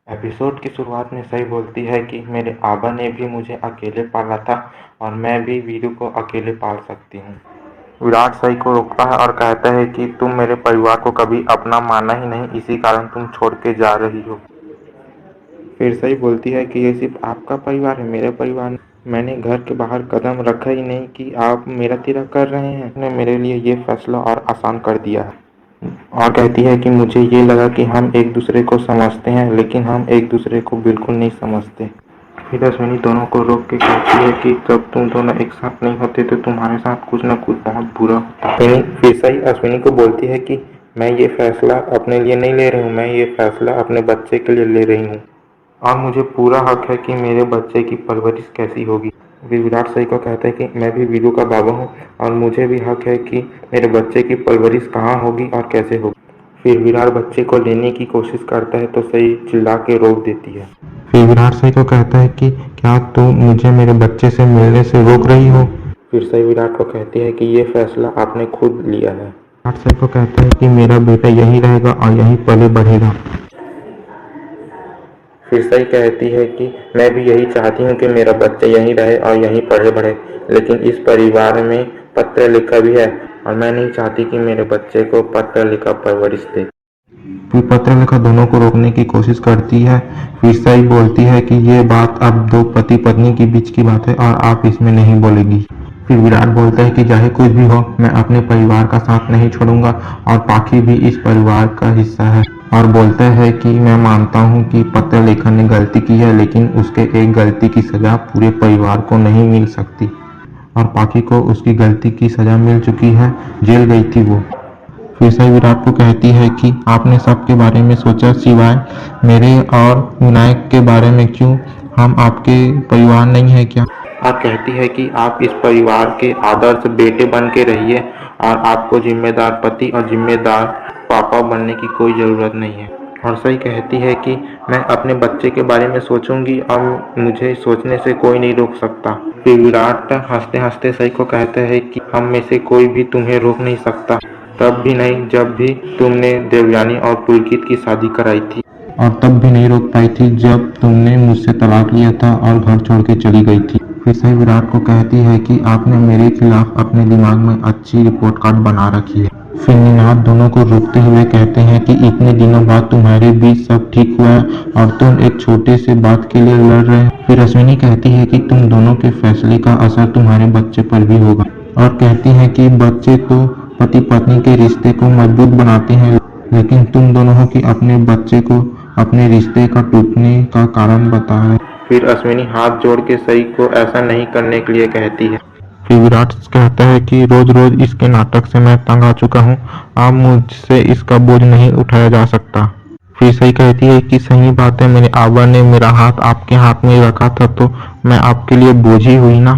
Episode की शुरुआत में सई बोलती है कि मेरे आबा ने भी मुझे अकेले पाला था और मैं भी वीरू को अकेले पाल सकती हूँ। विराट सई को रोकता है और कहता है कि तुम मेरे परिवार को कभी अपना माना ही नहीं, इसी कारण तुम छोड़ के जा रही हो। फिर सई बोलती है कि ये सिर्फ आपका परिवार है, मेरा परिवार नहीं। मैंने घर के बाहर कदम रखा ही नहीं कि आप मेरा तिरक कर रहे हैं। ने मेरे लिए ये फैसला और आसान कर दिया है। और कहती है कि मुझे ये लगा कि हम एक दूसरे को समझते हैं, लेकिन हम एक दूसरे को बिल्कुल नहीं समझते। फिर अश्विनी दोनों को रोक के कहती है कि जब तुम दोनों एक साथ नहीं होते तो तुम्हारे साथ कुछ न कुछ बहुत बुरा होता है। फिर सही अश्विनी को बोलती है कि मैं ये फैसला अपने लिए नहीं ले रही हूँ, मैं ये फैसला अपने बच्चे के लिए ले रही हूँ और मुझे पूरा हक है कि मेरे बच्चे की परवरिश कैसी होगी। फिर विराट सही को कहता है कि मैं भी वीरू का बाबा हूँ और मुझे भी हक है कि मेरे बच्चे की परवरिश कहाँ होगी और कैसे होगी। फिर विराट बच्चे को लेने की कोशिश करता है तो सही चिल्ला के रोक देती है। फिर विराट सही को कहता है कि क्या तुम मुझे मेरे बच्चे से मिलने से रोक रही हो। फिर सही विराट को कहती है कि ये फैसला आपने खुद लिया है। विराट सही को कहता है कि मेरा बेटा यहीं रहेगा और यहीं पले बढ़ेगा। फिर सही कहती है कि मैं भी यही चाहती हूँ कि मेरा बच्चा यहीं रहे और यहीं पढ़े बढ़े, लेकिन इस परिवार में पत्र लिखा भी है और मैं नहीं चाहती कि मेरे बच्चे को पत्र लिखा परवरिश दे। फिर पत्र लिखा दोनों को रोकने की कोशिश करती है। फिर सही बोलती है कि ये बात अब दो पति पत्नी के बीच की बात है और आप इसमें नहीं बोलेगी। फिर विराट बोलता है कि चाहे कुछ भी हो, मैं अपने परिवार का साथ नहीं छोड़ूंगा और पाखी भी इस परिवार का हिस्सा है। और बोलता है कि मैं मानता हूँ कि पत्र लेखन ने गलती की है, लेकिन उसके एक गलती की सजा पूरे परिवार को नहीं मिल सकती और पाखी को उसकी गलती की सजा मिल चुकी है, जेल गई थी वो। फिर सही विराट को कहती है कि आपने सबके बारे में सोचा सिवाय मेरे और विनायक के बारे में, क्यों हम आपके परिवार नहीं है क्या। और कहती है कि आप इस परिवार के आदर्श बेटे बन के रहिए और आपको जिम्मेदार पति और जिम्मेदार पापा बनने की कोई ज़रूरत नहीं है। और सही कहती है कि मैं अपने बच्चे के बारे में सोचूंगी और मुझे सोचने से कोई नहीं रोक सकता। फिर विराट हंसते हंसते सही को कहता है कि हम में से कोई भी तुम्हें रोक नहीं सकता, तब भी नहीं जब भी तुमने देवयानी और पुलकित की शादी कराई थी, और तब भी नहीं रोक पाई थी जब तुमने मुझसे तलाक लिया था और घर छोड़ के चली गई थी। फिर सही विराट को कहती है कि आपने मेरे खिलाफ अपने दिमाग में अच्छी रिपोर्ट कार्ड बना रखी है। फिर निनाद दोनों को रोकते हुए कहते हैं कि इतने दिनों बाद तुम्हारे बीच सब ठीक हुआ है और तुम एक छोटे से बात के लिए लड़ रहे हो। फिर अश्विनी कहती है कि तुम दोनों के फैसले का असर तुम्हारे बच्चे पर भी होगा और कहती है कि बच्चे तो पति पत्नी के रिश्ते को मजबूत बनाते हैं, लेकिन तुम दोनों हो कि अपने बच्चे को अपने रिश्ते का टूटने का कारण बता रहे। फिर अश्विनी हाथ जोड़ के सई को ऐसा नहीं करने के लिए कहती है। फिर विराट कहता है कि रोज रोज इसके नाटक से मैं तंग आ चुका हूँ, अब मुझसे इसका बोझ नहीं उठाया जा सकता। फिर सही कहती है कि सही बात है, मेरे आबा ने मेरा हाथ आपके हाथ में रखा था तो मैं आपके लिए बोझ ही हुई ना।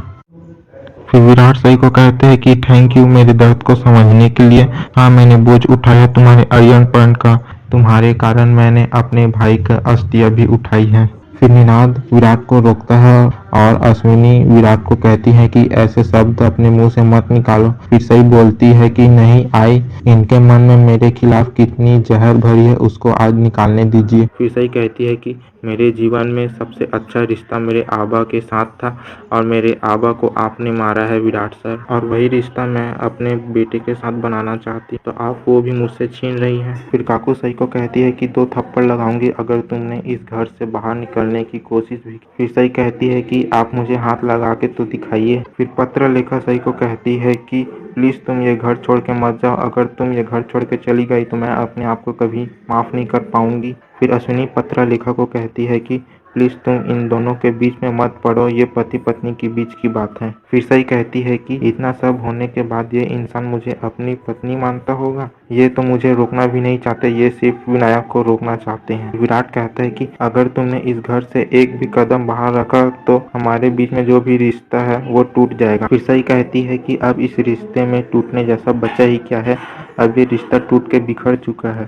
फिर विराट सही को कहते हैं कि थैंक यू मेरे दर्द को समझने के लिए। हाँ, मैंने बोझ उठाया तुम्हारे अरियनपन का, तुम्हारे कारण मैंने अपने भाई का अस्थियां भी उठाई है। फिर निनाद विराट को रोकता है और अश्विनी विराट को कहती है कि ऐसे शब्द अपने मुंह से मत निकालो। फिर सही बोलती है कि नहीं आई, इनके मन में मेरे खिलाफ कितनी जहर भरी है उसको आज निकालने दीजिए। फिर सही कहती है कि मेरे जीवन में सबसे अच्छा रिश्ता मेरे आबा के साथ था और मेरे आबा को आपने मारा है विराट सर, और वही रिश्ता मैं अपने बेटे के साथ बनाना चाहती, तो आप वो भी मुझसे छीन रही हैं। फिर काकू सही को कहती है कि 2 थप्पड़ लगाऊंगी अगर तुमने इस घर से बाहर निकलने की कोशिश भी। फिर सही कहती है कि आप मुझे हाथ लगा के तो दिखाइए। फिर पत्र लेखा सही को कहती है कि प्लीज तुम ये घर छोड़ के मत जाओ, अगर तुम ये घर छोड़ के चली गई तो मैं अपने आप को कभी माफ नहीं कर पाऊंगी। फिर अश्विनी पत्र लेखा को कहती है कि प्लीज तुम इन दोनों के बीच में मत पड़ो, ये पति पत्नी के बीच की बात है। फिर सही कहती है कि इतना सब होने के बाद ये इंसान मुझे अपनी पत्नी मानता होगा, ये तो मुझे रोकना भी नहीं चाहते, ये सिर्फ विनायक को रोकना चाहते हैं। विराट कहता है कि अगर तुमने इस घर से एक भी कदम बाहर रखा तो हमारे बीच में जो भी रिश्ता है वो टूट जाएगा। फिर सही कहती है कि अब इस रिश्ते में टूटने जैसा बचा ही क्या है, अब ये रिश्ता टूट के बिखर चुका है।